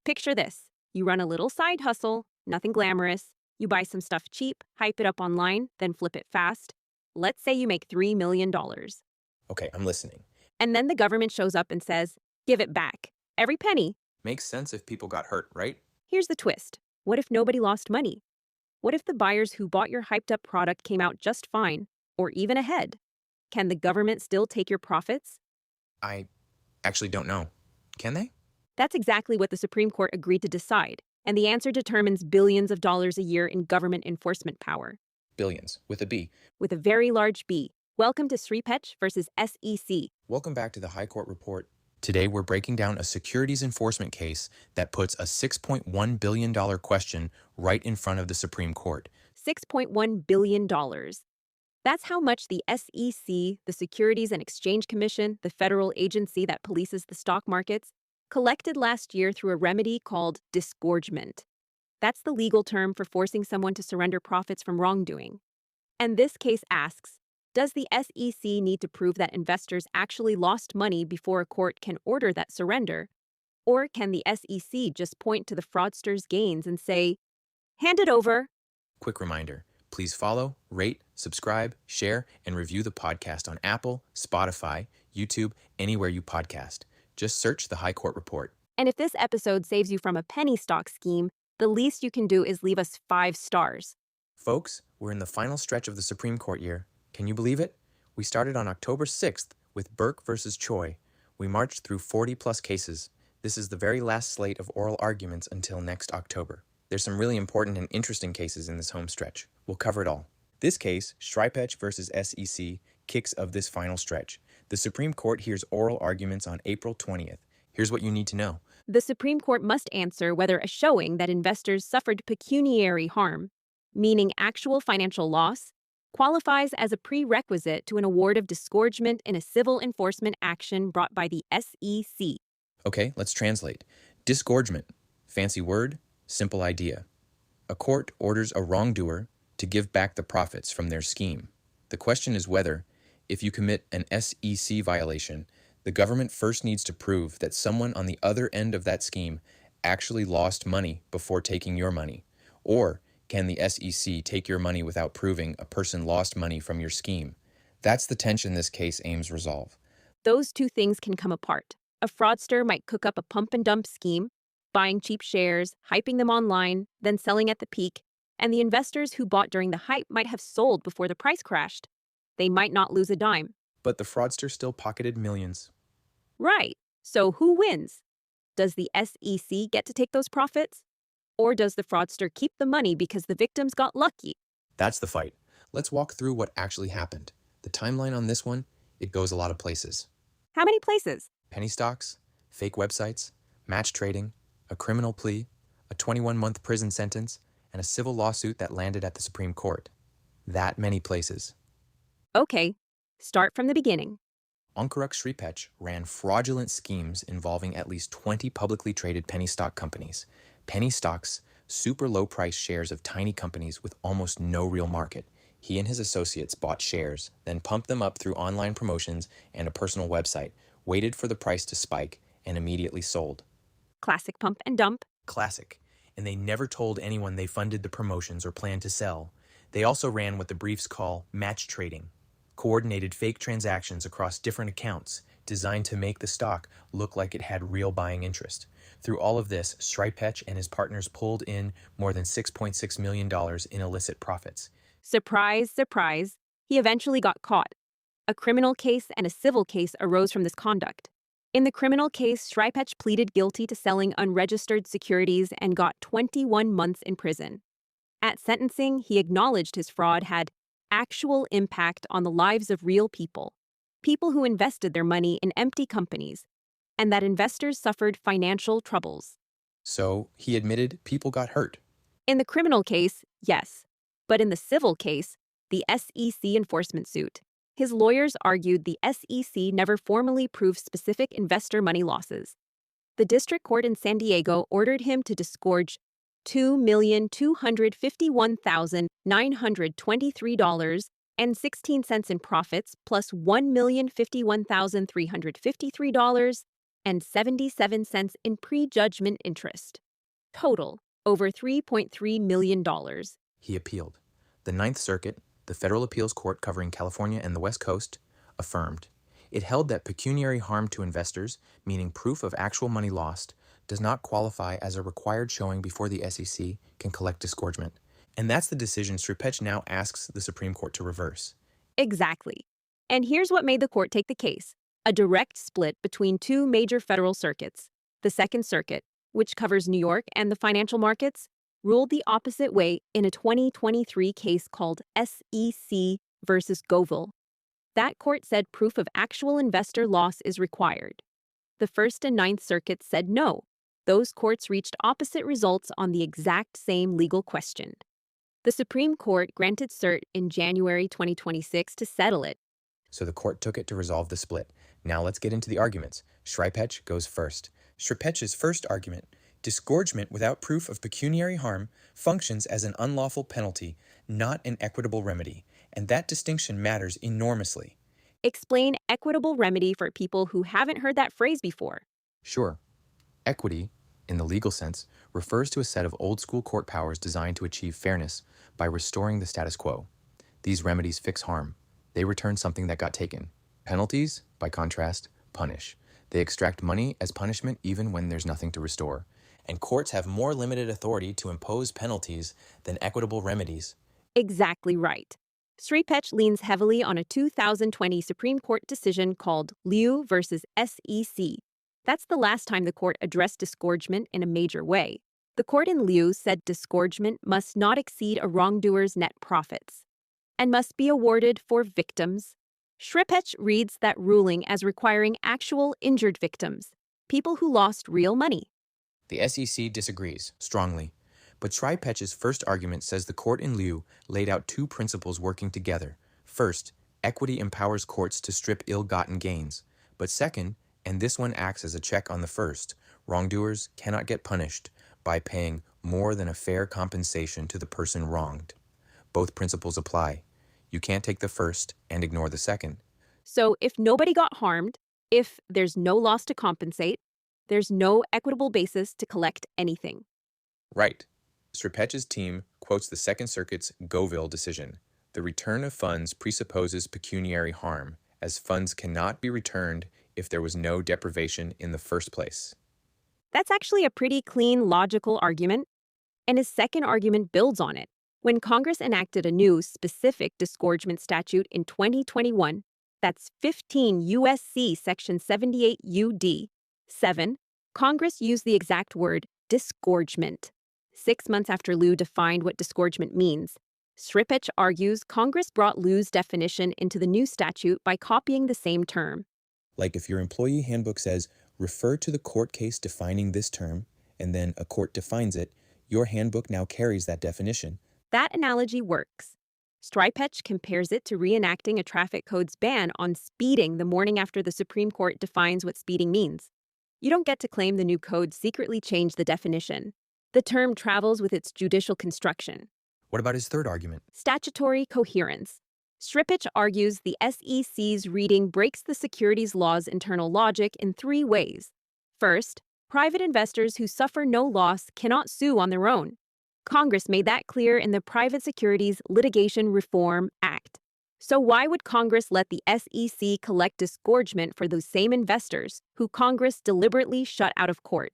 Picture this. You run a little side hustle, nothing glamorous. You buy some stuff cheap, hype it up online, then flip it fast. Let's say you make $3 million. Okay, I'm listening. And then the government shows up and says, give it back. Every penny. Makes sense if people got hurt, right? Here's the twist. What if nobody lost money? What if the buyers who bought your hyped up product came out just fine, or even ahead? Can the government still take your profits? I actually don't know. Can they? That's exactly what the Supreme Court agreed to decide, and the answer determines billions of dollars a year in government enforcement power. Billions, with a B. With a very large B. Welcome to Sripetch versus SEC. Welcome back to the High Court Report. Today we're breaking down a securities enforcement case that puts a $6.1 billion question right in front of the Supreme Court. $6.1 billion. That's how much the SEC, the Securities and Exchange Commission, the federal agency that polices the stock markets, collected last year through a remedy called disgorgement. That's the legal term for forcing someone to surrender profits from wrongdoing. And this case asks, does the SEC need to prove that investors actually lost money before a court can order that surrender? Or can the SEC just point to the fraudsters' gains and say, hand it over? Quick reminder, please follow, rate, subscribe, share, and review the podcast on Apple, Spotify, YouTube, anywhere you podcast. Just search the High Court Report. And if this episode saves you from a penny stock scheme, the least you can do is leave us 5 stars. Folks, we're in the final stretch of the Supreme Court year. Can you believe it? We started on October 6th with Burke versus Choi. We marched through 40-plus cases. This is the very last slate of oral arguments until next October. There's some really important and interesting cases in this home stretch. We'll cover it all. This case, Sripetch versus SEC, kicks of this final stretch. The Supreme Court hears oral arguments on April 20th. Here's what you need to know. The Supreme Court must answer whether a showing that investors suffered pecuniary harm, meaning actual financial loss, qualifies as a prerequisite to an award of disgorgement in a civil enforcement action brought by the SEC. Okay, let's translate. Disgorgement. Fancy word, simple idea. A court orders a wrongdoer to give back the profits from their scheme. The question is whether, if you commit an SEC violation, the government first needs to prove that someone on the other end of that scheme actually lost money before taking your money, or can the SEC take your money without proving a person lost money from your scheme? That's the tension this case aims resolve. Those two things can come apart. A fraudster might cook up a pump and dump scheme, buying cheap shares, hyping them online, then selling at the peak, and the investors who bought during the hype might have sold before the price crashed. They might not lose a dime. But the fraudster still pocketed millions. Right. So who wins? Does the SEC get to take those profits? Or does the fraudster keep the money because the victims got lucky? That's the fight. Let's walk through what actually happened. The timeline on this one, it goes a lot of places. How many places? Penny stocks, fake websites, match trading, a criminal plea, a 21-month prison sentence, and a civil lawsuit that landed at the Supreme Court. That many places. Okay, start from the beginning. Onkarak Sripetch ran fraudulent schemes involving at least 20 publicly traded penny stock companies. Penny stocks, super low-price shares of tiny companies with almost no real market. He and his associates bought shares, then pumped them up through online promotions and a personal website, waited for the price to spike, and immediately sold. Classic pump and dump. Classic. And they never told anyone they funded the promotions or planned to sell. They also ran what the briefs call match trading, coordinated fake transactions across different accounts designed to make the stock look like it had real buying interest. Through all of this, Sripetch and his partners pulled in more than $6.6 million in illicit profits. Surprise, surprise, he eventually got caught. A criminal case and a civil case arose from this conduct. In the criminal case, Sripetch pleaded guilty to selling unregistered securities and got 21 months in prison. At sentencing, he acknowledged his fraud had actual impact on the lives of real people, people who invested their money in empty companies, and that investors suffered financial troubles. So he admitted people got hurt. In the criminal case, yes. But in the civil case, the SEC enforcement suit, his lawyers argued the SEC never formally proved specific investor money losses. The district court in San Diego ordered him to disgorge $2,251,923.16 in profits plus $1,051,353 and 77 cents in prejudgment interest. Total, over $3.3 million. He appealed. The Ninth Circuit, the federal appeals court covering California and the West Coast, affirmed. It held that pecuniary harm to investors, meaning proof of actual money lost, does not qualify as a required showing before the SEC can collect disgorgement. And that's the decision Sripetch now asks the Supreme Court to reverse. Exactly. And here's what made the court take the case: a direct split between two major federal circuits. The Second Circuit, which covers New York and the financial markets, ruled the opposite way in a 2023 case called SEC versus Govil. That court said proof of actual investor loss is required. The First and Ninth Circuits said no. Those courts reached opposite results on the exact same legal question. The Supreme Court granted cert in January 2026 to settle it. So the court took it to resolve the split. Now let's get into the arguments. Sripetch goes first. Sripetch's first argument: disgorgement without proof of pecuniary harm functions as an unlawful penalty, not an equitable remedy, and that distinction matters enormously. Explain equitable remedy for people who haven't heard that phrase before. Sure. Equity, in the legal sense, refers to a set of old-school court powers designed to achieve fairness by restoring the status quo. These remedies fix harm. They return something that got taken. Penalties, by contrast, punish. They extract money as punishment even when there's nothing to restore. And courts have more limited authority to impose penalties than equitable remedies. Exactly right. Sripetch leans heavily on a 2020 Supreme Court decision called Liu versus SEC. That's the last time the court addressed disgorgement in a major way. The court in Liu said disgorgement must not exceed a wrongdoer's net profits and must be awarded for victims. Sripetch reads that ruling as requiring actual injured victims, people who lost real money. The SEC disagrees, strongly. But Sripetch's first argument says the court in Liu laid out two principles working together. First, equity empowers courts to strip ill-gotten gains. But second, and this one acts as a check on the first, wrongdoers cannot get punished by paying more than a fair compensation to the person wronged. Both principles apply. You can't take the first and ignore the second. So if nobody got harmed, if there's no loss to compensate, there's no equitable basis to collect anything. Right. Sripetch's team quotes the Second Circuit's Govil decision. The return of funds presupposes pecuniary harm, as funds cannot be returned if there was no deprivation in the first place. That's actually a pretty clean, logical argument. And his second argument builds on it. When Congress enacted a new specific disgorgement statute in 2021, that's 15 U.S.C. Section 78 U.D. 7, Congress used the exact word disgorgement. 6 months after Liu defined what disgorgement means, Sripetch argues Congress brought Liu's definition into the new statute by copying the same term. Like if your employee handbook says, refer to the court case defining this term, and then a court defines it, your handbook now carries that definition. That analogy works. Sripetch compares it to reenacting a traffic code's ban on speeding the morning after the Supreme Court defines what speeding means. You don't get to claim the new code secretly changed the definition. The term travels with its judicial construction. What about his third argument? Statutory coherence. Sripetch argues the SEC's reading breaks the securities law's internal logic in 3 ways. First, private investors who suffer no loss cannot sue on their own. Congress made that clear in the Private Securities Litigation Reform Act. So why would Congress let the SEC collect disgorgement for those same investors who Congress deliberately shut out of court?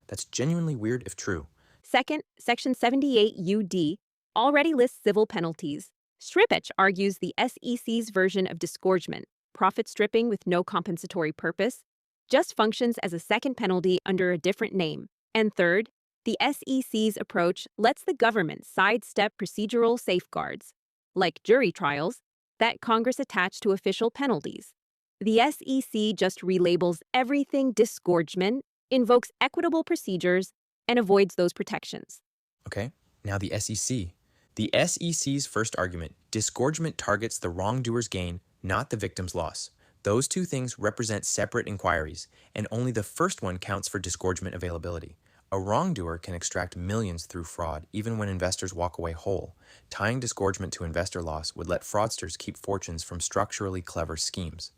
That's genuinely weird if true. Second, Section 78 UD already lists civil penalties. Sripetch argues the SEC's version of disgorgement, profit stripping with no compensatory purpose, just functions as a second penalty under a different name. And third, the SEC's approach lets the government sidestep procedural safeguards, like jury trials, that Congress attached to official penalties. The SEC just relabels everything disgorgement, invokes equitable procedures, and avoids those protections. Okay, now the SEC. The SEC's first argument, disgorgement targets the wrongdoer's gain, not the victim's loss. Those two things represent separate inquiries, and only the first one counts for disgorgement availability. A wrongdoer can extract millions through fraud, even when investors walk away whole. Tying disgorgement to investor loss would let fraudsters keep fortunes from structurally clever schemes.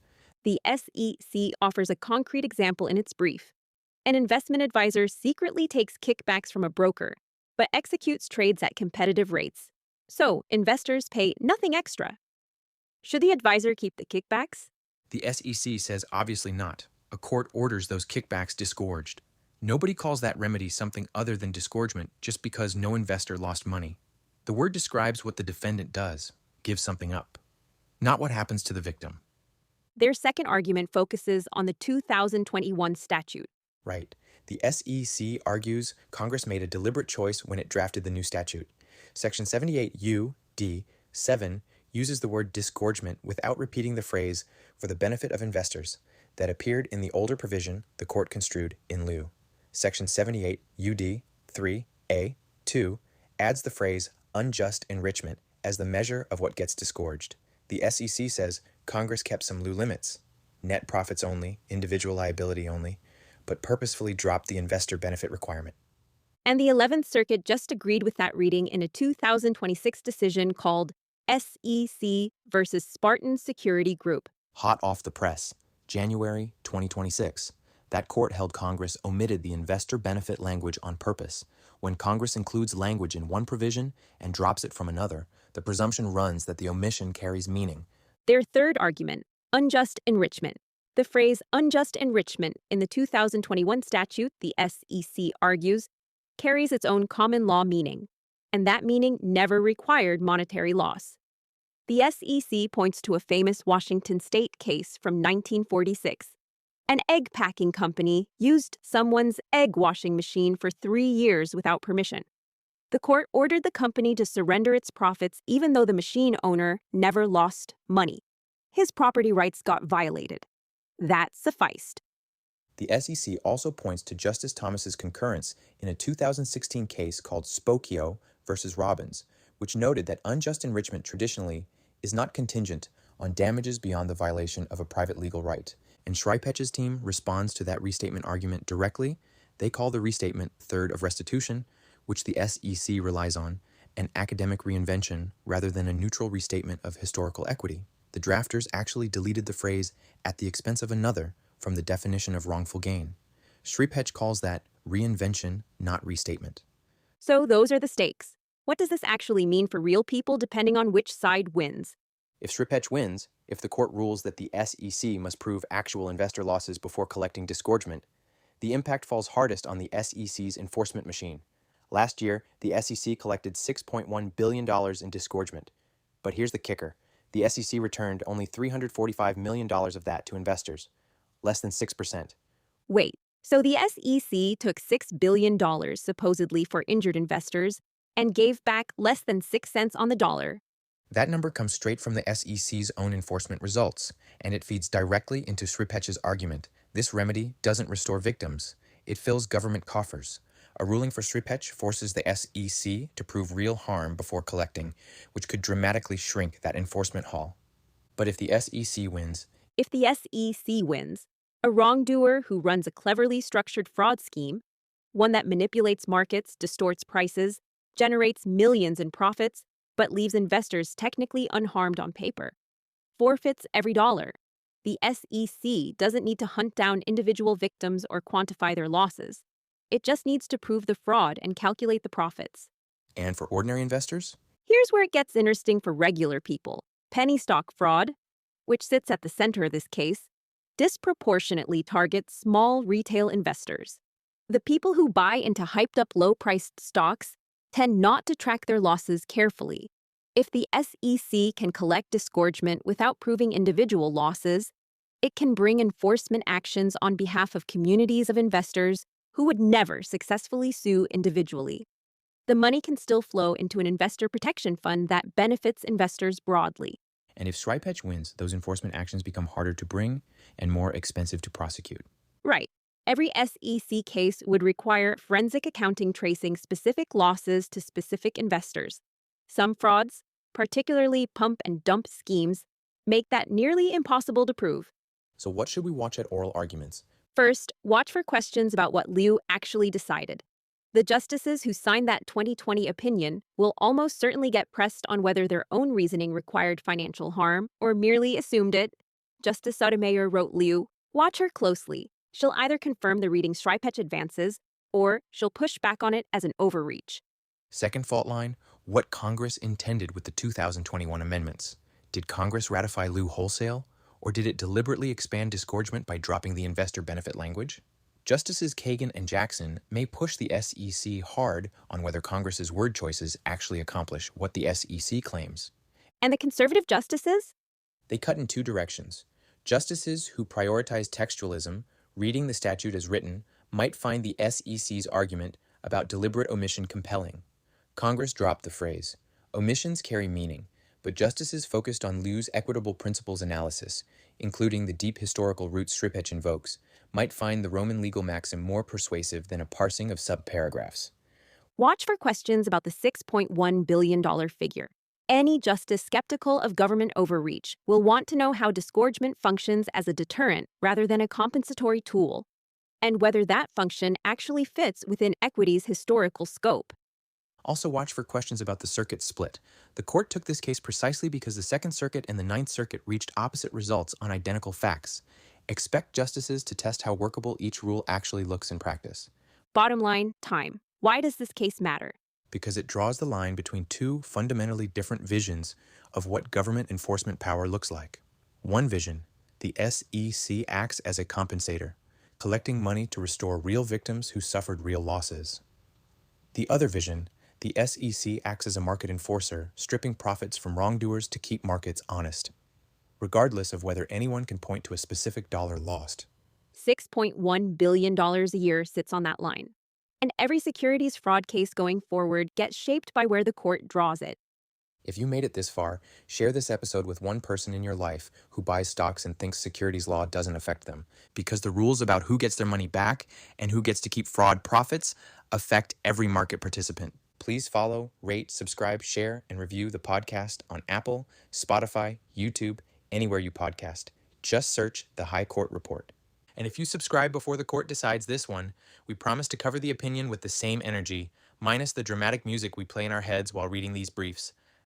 The SEC offers a concrete example in its brief. An investment advisor secretly takes kickbacks from a broker, but executes trades at competitive rates. So, investors pay nothing extra. Should the advisor keep the kickbacks? The SEC says obviously not. A court orders those kickbacks disgorged. Nobody calls that remedy something other than disgorgement just because no investor lost money. The word describes what the defendant does, gives something up, not what happens to the victim. Their second argument focuses on the 2021 statute. Right. The SEC argues Congress made a deliberate choice when it drafted the new statute. Section 78U.D.7 uses the word disgorgement without repeating the phrase for the benefit of investors that appeared in the older provision the court construed in lieu. Section 78 UD 3A2 adds the phrase unjust enrichment as the measure of what gets disgorged. The SEC says Congress kept some lieu limits, net profits only, individual liability only, but purposefully dropped the investor benefit requirement. And the 11th Circuit just agreed with that reading in a 2026 decision called SEC versus Spartan Security Group. Hot off the press, January 2026. That court held Congress omitted the investor benefit language on purpose. When Congress includes language in one provision and drops it from another, the presumption runs that the omission carries meaning. Their third argument, unjust enrichment. The phrase unjust enrichment in the 2021 statute, the SEC argues, carries its own common law meaning, and that meaning never required monetary loss. The SEC points to a famous Washington state case from 1946. An egg packing company used someone's egg washing machine for 3 years without permission. The court ordered the company to surrender its profits even though the machine owner never lost money. His property rights got violated. That sufficed. The SEC also points to Justice Thomas's concurrence in a 2016 case called Spokio versus Robbins, which noted that unjust enrichment traditionally is not contingent on damages beyond the violation of a private legal right. And Sripetch's team responds to that restatement argument directly. They call the restatement third of restitution, which the SEC relies on, an academic reinvention rather than a neutral restatement of historical equity. The drafters actually deleted the phrase at the expense of another from the definition of wrongful gain. Sripetch calls that reinvention, not restatement. So those are the stakes. What does this actually mean for real people depending on which side wins? If Sripetch wins, if the court rules that the SEC must prove actual investor losses before collecting disgorgement, the impact falls hardest on the SEC's enforcement machine. Last year, the SEC collected $6.1 billion in disgorgement. But here's the kicker. The SEC returned only $345 million of that to investors, less than 6%. Wait, so the SEC took $6 billion supposedly for injured investors and gave back less than 6 cents on the dollar. That number comes straight from the SEC's own enforcement results, and it feeds directly into Sripetch's argument. This remedy doesn't restore victims. It fills government coffers. A ruling for Sripetch forces the SEC to prove real harm before collecting, which could dramatically shrink that enforcement haul. But if the SEC wins, a wrongdoer who runs a cleverly structured fraud scheme, one that manipulates markets, distorts prices, generates millions in profits, but leaves investors technically unharmed on paper, forfeits every dollar. The SEC doesn't need to hunt down individual victims or quantify their losses. It just needs to prove the fraud and calculate the profits. And for ordinary investors? Here's where it gets interesting for regular people. Penny stock fraud, which sits at the center of this case, disproportionately targets small retail investors. The people who buy into hyped-up low-priced stocks tend not to track their losses carefully. If the SEC can collect disgorgement without proving individual losses, it can bring enforcement actions on behalf of communities of investors who would never successfully sue individually. The money can still flow into an investor protection fund that benefits investors broadly. And if Sripetch wins, those enforcement actions become harder to bring and more expensive to prosecute. Right. Every SEC case would require forensic accounting tracing specific losses to specific investors. Some frauds, particularly pump and dump schemes, make that nearly impossible to prove. So what should we watch at oral arguments? First, watch for questions about what Liu actually decided. The justices who signed that 2020 opinion will almost certainly get pressed on whether their own reasoning required financial harm or merely assumed it. Justice Sotomayor wrote Liu, "Watch her closely. She'll either confirm the reading Sripetch advances, or she'll push back on it as an overreach." Second fault line, what Congress intended with the 2021 amendments. Did Congress ratify Liu wholesale, or did it deliberately expand disgorgement by dropping the investor benefit language? Justices Kagan and Jackson may push the SEC hard on whether Congress's word choices actually accomplish what the SEC claims. And the conservative justices? They cut in two directions. Justices who prioritize textualism, reading the statute as written, might find the SEC's argument about deliberate omission compelling. Congress dropped the phrase. Omissions carry meaning, but justices focused on Liu's equitable principles analysis, including the deep historical roots Sripetch invokes, might find the Roman legal maxim more persuasive than a parsing of subparagraphs. Watch for questions about the $6.1 billion figure. Any justice skeptical of government overreach will want to know how disgorgement functions as a deterrent rather than a compensatory tool, and whether that function actually fits within equity's historical scope. Also watch for questions about the circuit split. The court took this case precisely because the Second Circuit and the Ninth Circuit reached opposite results on identical facts. Expect justices to test how workable each rule actually looks in practice. Bottom line, time. Why does this case matter? Because it draws the line between two fundamentally different visions of what government enforcement power looks like. One vision, the SEC acts as a compensator, collecting money to restore real victims who suffered real losses. The other vision, the SEC acts as a market enforcer, stripping profits from wrongdoers to keep markets honest, regardless of whether anyone can point to a specific dollar lost. $6.1 billion a year sits on that line. And every securities fraud case going forward gets shaped by where the court draws it. If you made it this far, share this episode with one person in your life who buys stocks and thinks securities law doesn't affect them, because the rules about who gets their money back and who gets to keep fraud profits affect every market participant. Please follow, rate, subscribe, share, and review the podcast on Apple, Spotify, YouTube, anywhere you podcast. Just search the High Court Report. And if you subscribe before the court decides this one, we promise to cover the opinion with the same energy, minus the dramatic music we play in our heads while reading these briefs.